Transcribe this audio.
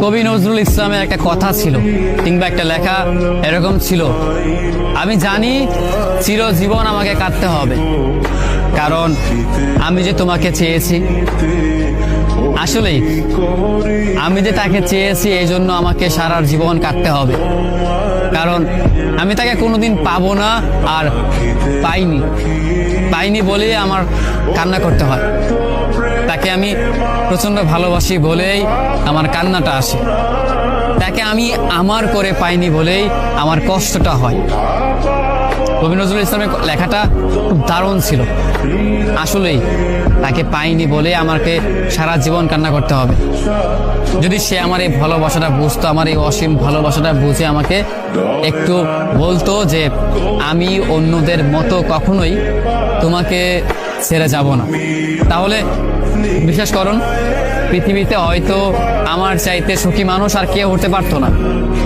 কবি নজরুল ইসলামের একটা কথা ছিল কিংবা একটা লেখা এরকম ছিল, আমি জানি চিরজীবন আমাকে কাটতে হবে, কারণ আমি যে তোমাকে চেয়েছি। আসলেই আমি যে তাকে চেয়েছি এই জন্য আমাকে সারা জীবন কাটতে হবে, কারণ আমি তাকে কোনোদিন পাবো না, আর পাইনি বলেই আমার কান্না করতে হয়। তাকে আমি প্রচন্ড ভালোবাসি বলেই আমার কান্নাটা আসে, তাকে আমি আমার করে পাইনি বলেই আমার কষ্টটা হয়। কবি নজরুল ইসলামের লেখাটা খুব দারুণ ছিল। আসলেই তাকে পাইনি বলে আমাকে সারা জীবন কান্না করতে হবে। যদি সে আমার এই ভালোবাসাটা বুঝতো, আমার এই অসীম ভালোবাসাটা বুঝে আমাকে একটু বলতো যে আমি অন্যদের মতো কখনোই তোমাকে ছেড়ে যাব না, তাহলে বিশ্বাস করুন পৃথিবীতে হয়তো আমার চাইতে সুখী মানুষ আর কেউ হতে পারতো না।